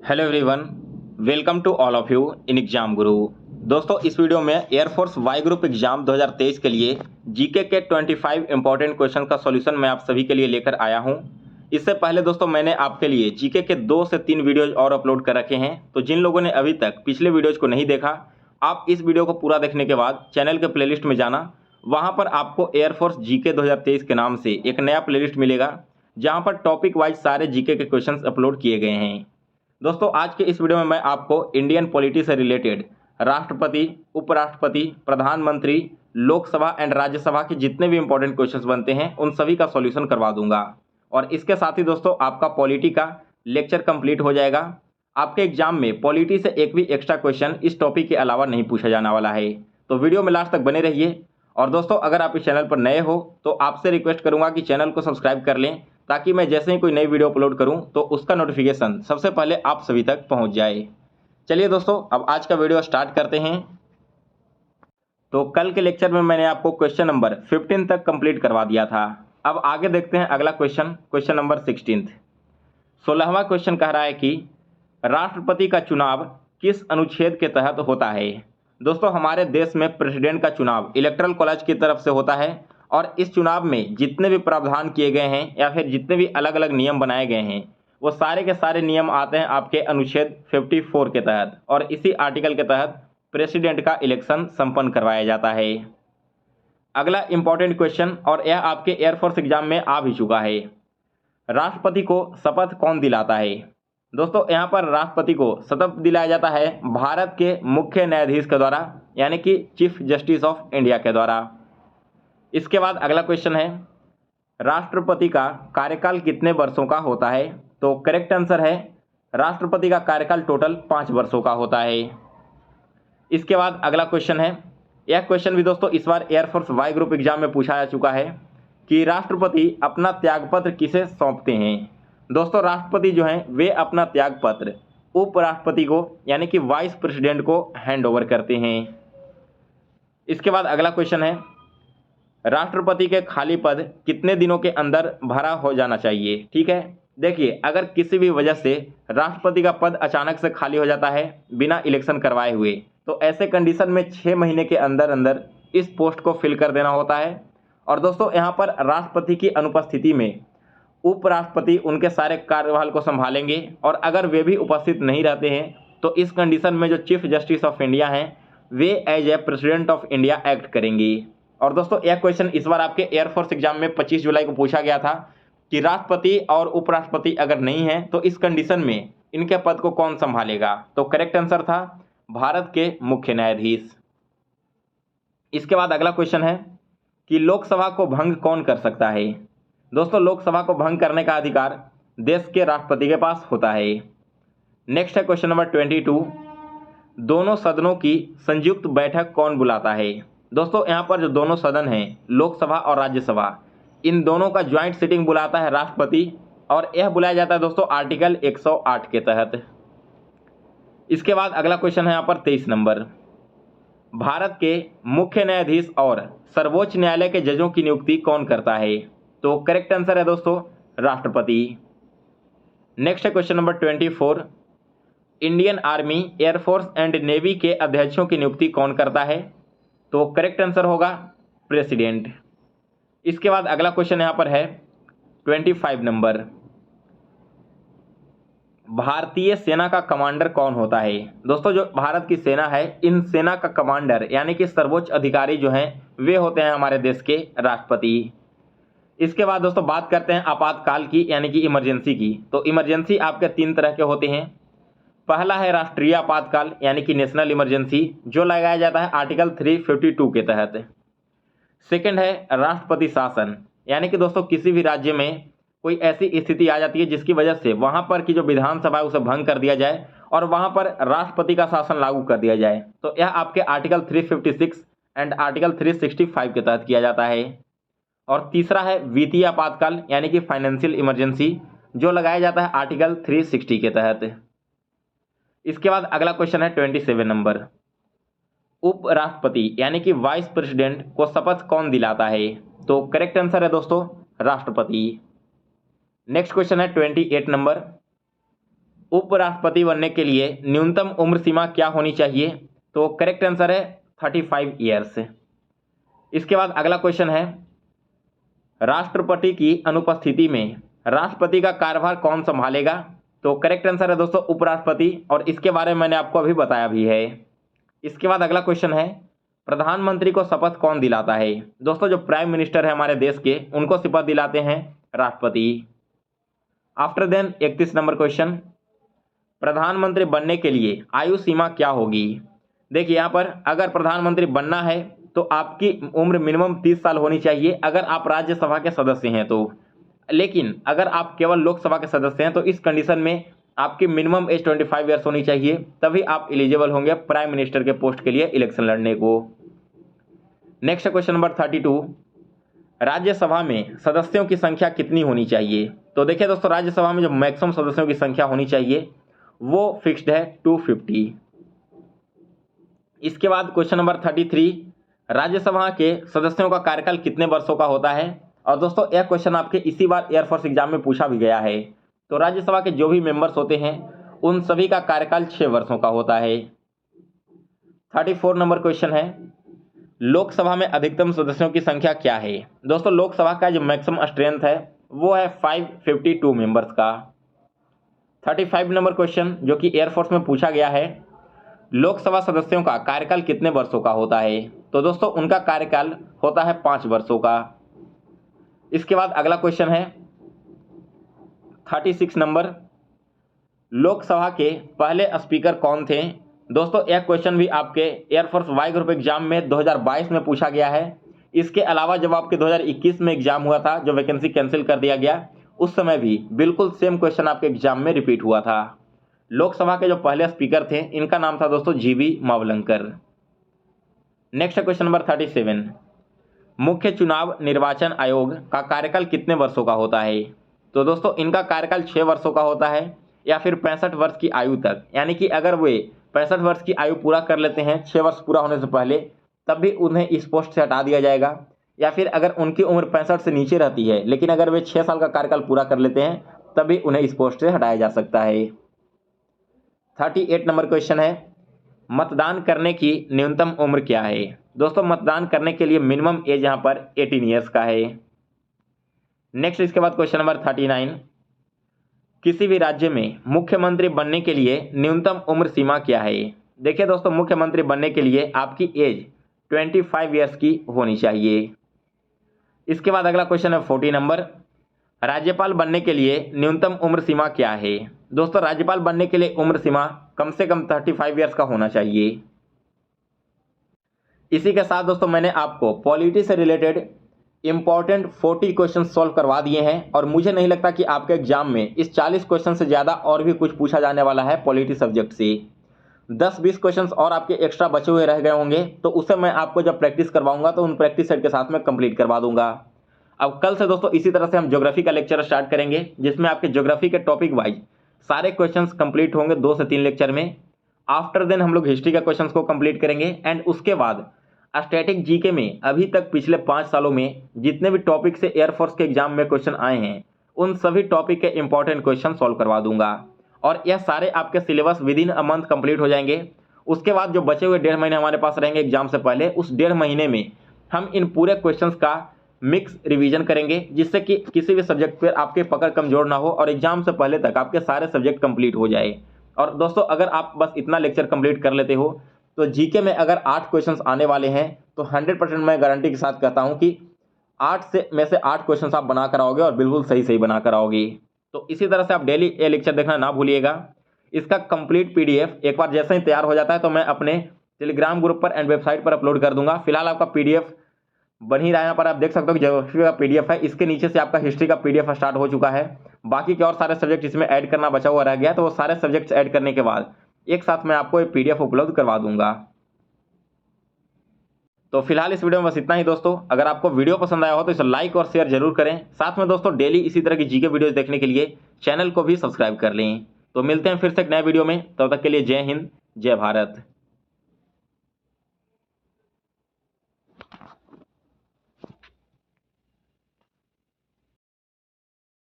Hello everyone, welcome to all of you in exam guru. दोस्तों, इस video में air force Y group exam 2023 के लिए जीके के 25 इंपॉर्टेंट क्वेश्चन का सॉल्यूशन मैं आप सभी के लिए लेकर आया हूं। इससे पहले दोस्तों मैंने आपके लिए जीके के 2 से 3 वीडियोज और अपलोड कर रखे हैं, तो जिन लोगों ने अभी तक पिछले वीडियोज को नहीं देखा, आप इस वीडियो को पूरा देखने के बाद चैनल के प्लेलिस्ट में जाना। वहाँ पर आपको एयरफोर्स जीके 2023 के नाम से एक नया प्लेलिस्ट मिलेगा, जहाँ पर टॉपिक वाइज सारे जीके के क्वेश्चन अपलोड किए गए हैं। दोस्तों, आज के इस वीडियो में मैं आपको इंडियन पॉलिटी से रिलेटेड राष्ट्रपति, उपराष्ट्रपति, प्रधानमंत्री, लोकसभा एंड राज्यसभा के जितने भी इंपॉर्टेंट क्वेश्चंस बनते हैं उन सभी का सॉल्यूशन करवा दूंगा। और इसके साथ ही दोस्तों आपका पॉलिटी का लेक्चर कंप्लीट हो जाएगा। आपके एग्जाम में पॉलिटी से एक भी एक्स्ट्रा क्वेश्चन इस टॉपिक के अलावा नहीं पूछा जाने वाला है, तो वीडियो में लास्ट तक बने रहिए। और दोस्तों, अगर आप इस चैनल पर नए हो तो आपसे रिक्वेस्ट करूंगा कि चैनल को सब्सक्राइब कर लें, ताकि मैं जैसे ही कोई नई वीडियो अपलोड करूं तो उसका नोटिफिकेशन सबसे पहले आप सभी तक पहुंच जाए। चलिए दोस्तों, अब आज का वीडियो स्टार्ट करते हैं। तो कल के लेक्चर में मैंने आपको क्वेश्चन नंबर 15 तक कंप्लीट करवा दिया था। अब आगे देखते हैं अगला क्वेश्चन नंबर 16। 16वां क्वेश्चन कह रहा है कि राष्ट्रपति का चुनाव किस अनुच्छेद के तहत होता है। दोस्तों, हमारे देश में प्रेसिडेंट का चुनाव इलेक्टोरल कॉलेज की तरफ से होता है, और इस चुनाव में जितने भी प्रावधान किए गए हैं या फिर जितने भी अलग अलग नियम बनाए गए हैं, वो सारे के सारे नियम आते हैं आपके अनुच्छेद 54 के तहत, और इसी आर्टिकल के तहत प्रेसिडेंट का इलेक्शन संपन्न करवाया जाता है। अगला इंपॉर्टेंट क्वेश्चन, और यह आपके एयरफोर्स एग्जाम में आ भी चुका है। राष्ट्रपति को शपथ कौन दिलाता है। दोस्तों, यहाँ पर राष्ट्रपति को शपथ दिलाया जाता है भारत के मुख्य न्यायाधीश के द्वारा, यानी कि चीफ जस्टिस ऑफ इंडिया के द्वारा। इसके बाद अगला क्वेश्चन है, राष्ट्रपति का कार्यकाल कितने वर्षों का होता है। तो करेक्ट आंसर है, राष्ट्रपति का कार्यकाल टोटल 5 वर्षों का होता है। इसके बाद अगला क्वेश्चन है, यह क्वेश्चन भी दोस्तों इस बार एयरफोर्स वाई ग्रुप एग्जाम में पूछा जा चुका है कि राष्ट्रपति अपना त्यागपत्र किसे सौंपते हैं। दोस्तों, राष्ट्रपति जो हैं वे अपना त्यागपत्र उपराष्ट्रपति को, यानी कि वाइस प्रेसिडेंट को हैंड ओवर करते हैं। इसके बाद अगला क्वेश्चन है, राष्ट्रपति के खाली पद कितने दिनों के अंदर भरा हो जाना चाहिए। ठीक है, देखिए, अगर किसी भी वजह से राष्ट्रपति का पद अचानक से खाली हो जाता है बिना इलेक्शन करवाए हुए, तो ऐसे कंडीशन में 6 महीने के अंदर अंदर इस पोस्ट को फिल कर देना होता है। और दोस्तों, यहाँ पर राष्ट्रपति की अनुपस्थिति में उपराष्ट्रपति उनके सारे कार्यभार को संभालेंगे, और अगर वे भी उपस्थित नहीं रहते हैं तो इस कंडीशन में जो चीफ जस्टिस ऑफ इंडिया हैं वे as a president of India act करेंगे। और दोस्तों, यह क्वेश्चन इस बार आपके एयरफोर्स एग्जाम में 25 जुलाई को पूछा गया था कि राष्ट्रपति और उपराष्ट्रपति अगर नहीं है तो इस कंडीशन में इनके पद को कौन संभालेगा। तो करेक्ट आंसर था भारत के मुख्य न्यायाधीश। इसके बाद अगला क्वेश्चन है कि लोकसभा को भंग कौन कर सकता है। दोस्तों, लोकसभा को भंग करने का अधिकार देश के राष्ट्रपति के पास होता है। नेक्स्ट है क्वेश्चन नंबर 22, दोनों सदनों की संयुक्त बैठक कौन बुलाता है। दोस्तों, यहाँ पर जो दोनों सदन हैं, लोकसभा और राज्यसभा, इन दोनों का ज्वाइंट सिटिंग बुलाता है राष्ट्रपति, और यह बुलाया जाता है दोस्तों आर्टिकल 108 के तहत। इसके बाद अगला क्वेश्चन है यहाँ पर 23 नंबर, भारत के मुख्य न्यायाधीश और सर्वोच्च न्यायालय के जजों की नियुक्ति कौन करता है। तो करेक्ट आंसर है दोस्तों राष्ट्रपति। नेक्स्ट है question number 24, Indian army, air force and navy के अध्यक्षों की नियुक्ति कौन करता है। तो करेक्ट आंसर होगा प्रेसिडेंट। इसके बाद अगला क्वेश्चन यहां पर है 25 नंबर, भारतीय सेना का कमांडर कौन होता है। दोस्तों, जो भारत की सेना है, इन सेना का कमांडर यानी कि सर्वोच्च अधिकारी जो हैं वे होते हैं हमारे देश के राष्ट्रपति। इसके बाद दोस्तों बात करते हैं आपातकाल की, यानी कि इमरजेंसी की। तो इमरजेंसी आपके 3 तरह के होते हैं। पहला है राष्ट्रीय आपातकाल, यानी कि नेशनल इमरजेंसी, जो लगाया जाता है आर्टिकल 352 के तहत। सेकंड है राष्ट्रपति शासन, यानी कि दोस्तों किसी भी राज्य में कोई ऐसी स्थिति आ जाती है जिसकी वजह से वहां पर की जो विधानसभा है उसे भंग कर दिया जाए और वहां पर राष्ट्रपति का शासन लागू कर दिया जाए, तो यह आपके आर्टिकल 356 एंड आर्टिकल 365 के तहत किया जाता है। और तीसरा है वित्तीय आपातकाल, यानी कि फाइनेंशियल इमरजेंसी, जो लगाया जाता है आर्टिकल 360 के तहत। इसके बाद अगला क्वेश्चन है 27 नंबर, उपराष्ट्रपति यानी कि वाइस प्रेसिडेंट को शपथ कौन दिलाता है। तो करेक्ट आंसर है दोस्तों राष्ट्रपति। नेक्स्ट क्वेश्चन है 28 नंबर, उपराष्ट्रपति बनने के लिए न्यूनतम उम्र सीमा क्या होनी चाहिए? तो करेक्ट आंसर है 35 ईयर्स। इसके बाद अगला क्वेश्चन है, राष्ट्रपति की अनुपस्थिति में राष्ट्रपति का कार्यभार कौन संभालेगा? तो करेक्ट आंसर है दोस्तों उपराष्ट्रपति, और इसके बारे में मैंने आपको अभी बताया भी है। इसके बाद अगला क्वेश्चन है, प्रधानमंत्री को शपथ कौन दिलाता है? दोस्तों जो प्राइम मिनिस्टर है हमारे देश के, उनको शपथ दिलाते हैं राष्ट्रपति। आफ्टर देन 31 नंबर क्वेश्चन, प्रधानमंत्री बनने के लिए आयु सीमा क्या होगी? देखिए यहाँ पर अगर प्रधानमंत्री बनना है तो आपकी उम्र मिनिमम 30 साल होनी चाहिए अगर आप राज्यसभा के सदस्य हैं तो। लेकिन अगर आप केवल लोकसभा के सदस्य हैं तो इस कंडीशन में आपकी मिनिमम एज 25 ईयर्स होनी चाहिए, तभी आप एलिजिबल होंगे प्राइम मिनिस्टर के पोस्ट के लिए इलेक्शन लड़ने को। नेक्स्ट क्वेश्चन नंबर 32, राज्यसभा में सदस्यों की संख्या कितनी होनी चाहिए? तो देखिए दोस्तों राज्यसभा में जो मैक्सिमम सदस्यों की संख्या होनी चाहिए वो फिक्स्ड है 250। इसके बाद क्वेश्चन नंबर 33, राज्यसभा के सदस्यों का कार्यकाल कितने वर्षों का होता है? और दोस्तों यह क्वेश्चन आपके इसी बार एयरफोर्स एग्जाम में पूछा भी गया है। तो राज्यसभा के जो भी मेंबर्स होते हैं उन सभी का कार्यकाल 6 वर्षों का होता है। 34 नंबर क्वेश्चन है, लोकसभा में अधिकतम सदस्यों की संख्या क्या है? दोस्तों लोकसभा का जो मैक्सिमम स्ट्रेंथ है वो है 552 मेंबर्स का। 35 नंबर क्वेश्चन जो कि एयरफोर्स में पूछा गया है, लोकसभा सदस्यों का कार्यकाल कितने वर्षों का होता है? तो दोस्तों उनका कार्यकाल होता है 5 वर्षों का। इसके बाद अगला क्वेश्चन है 36 नंबर, लोकसभा के पहले स्पीकर कौन थे? दोस्तों यह क्वेश्चन भी आपके एयरफोर्स वाई ग्रुप एग्जाम में 2022 में पूछा गया है। इसके अलावा जब आपके 2021 में एग्जाम हुआ था, जो वैकेंसी कैंसिल कर दिया गया, उस समय भी बिल्कुल सेम क्वेश्चन आपके एग्जाम में रिपीट हुआ था। लोकसभा के जो पहले स्पीकर थे इनका नाम था दोस्तों जीवी मावलंकर। नेक्स्ट क्वेश्चन नंबर 37, मुख्य चुनाव निर्वाचन आयोग का कार्यकाल कितने वर्षों का होता है? तो दोस्तों इनका कार्यकाल 6 वर्षों का होता है या फिर 65 वर्ष की आयु तक, यानी कि अगर वे 65 वर्ष की आयु पूरा कर लेते हैं 6 वर्ष पूरा होने से पहले, तब भी उन्हें इस पोस्ट से हटा दिया जाएगा। या फिर अगर उनकी उम्र 65 से नीचे रहती है लेकिन अगर वे 6 साल का कार्यकाल पूरा कर लेते हैं तभी उन्हें इस पोस्ट से हटाया जा सकता है। 38 नंबर क्वेश्चन है, मतदान करने की न्यूनतम उम्र क्या है? दोस्तों मतदान करने के लिए मिनिमम एज यहाँ पर 18 ईयर्स का है। नेक्स्ट इसके बाद क्वेश्चन नंबर 39, किसी भी राज्य में मुख्यमंत्री बनने के लिए न्यूनतम उम्र सीमा क्या है? देखिए दोस्तों मुख्यमंत्री बनने के लिए आपकी एज 25 ईयर्स की होनी चाहिए। इसके बाद अगला क्वेश्चन है 40 नंबर, राज्यपाल बनने के लिए न्यूनतम उम्र सीमा क्या है? दोस्तों राज्यपाल बनने के लिए उम्र सीमा कम से कम 35 ईयर्स का होना चाहिए। इसी के साथ दोस्तों मैंने आपको पॉलिटी से रिलेटेड इंपॉर्टेंट 40 क्वेश्चन सॉल्व करवा दिए हैं, और मुझे नहीं लगता कि आपके एग्जाम में इस 40 क्वेश्चन से ज़्यादा और भी कुछ पूछा जाने वाला है पॉलिटी सब्जेक्ट से। 10-20 क्वेश्चंस और आपके एक्स्ट्रा बचे हुए रह गए होंगे, तो उसे मैं आपको जब प्रैक्टिस करवाऊंगा तो उन प्रैक्टिस सेट के साथ में कंप्लीट करवा दूंगा। अब कल से दोस्तों इसी तरह से हम ज्योग्राफी का लेक्चर स्टार्ट करेंगे, जिसमें आपके ज्योग्राफी के टॉपिक वाइज सारे क्वेश्चंस कंप्लीट होंगे 2 से 3 लेक्चर में। आफ्टर देन हम लोग हिस्ट्री का क्वेश्चंस को कंप्लीट करेंगे, एंड उसके बाद स्टैटिक जीके में अभी तक पिछले 5 सालों में जितने भी टॉपिक से एयरफोर्स के एग्जाम में क्वेश्चन आए हैं उन सभी टॉपिक के इंपॉर्टेंट क्वेश्चन सॉल्व करवा दूंगा, और यह सारे आपके syllabus with in a month complete हो जाएंगे। उसके बाद जो बचे हुए 1.5 महीने हमारे पास रहेंगे एग्जाम से पहले, उस 1.5 महीने में हम इन पूरे क्वेश्चंस का मिक्स रिवीजन करेंगे, जिससे कि किसी भी सब्जेक्ट पर आपके पकड़ कमजोर ना हो और एग्जाम से पहले तक आपके सारे सब्जेक्ट कंप्लीट हो जाए। और दोस्तों अगर आप बस इतना लेक्चर कंप्लीट कर लेते हो तो जीके में अगर 8 क्वेश्चंस आने वाले हैं तो 100% मैं गारंटी के साथ कहता हूं कि 8 में से 8 क्वेश्चंस आप बना कर आओगे, और बिल्कुल सही बना कर आओगे। तो इसी तरह से आप डेली ये लेक्चर देखना ना भूलिएगा। इसका कंप्लीट पीडीएफ एक बार जैसे ही तैयार हो जाता है तो मैं अपने टेलीग्राम ग्रुप पर एंड वेबसाइट पर अपलोड कर दूंगा। फिलहाल आपका पीडीएफ बन ही रहा है, यहाँ पर आप देख सकते हो कि ज्योग्राफी का पीडीएफ है, इसके नीचे से आपका हिस्ट्री का पीडीएफ स्टार्ट हो चुका है। बाकी के और सारे सब्जेक्ट इसमें ऐड करना बचा हुआ रह गया, तो वो सारे सब्जेक्ट्स ऐड करने के बाद एक साथ मैं आपको ये पीडीएफ उपलब्ध करवा दूंगा। तो फिलहाल इस वीडियो में बस इतना ही दोस्तों। अगर आपको वीडियो पसंद आया हो तो इसे लाइक और शेयर जरूर करें। साथ में दोस्तों डेली इसी तरह की जीके वीडियोस देखने के लिए चैनल को भी सब्सक्राइब कर लें। तो मिलते हैं फिर से एक नए वीडियो में, तब तक के लिए जय हिंद, जय भारत।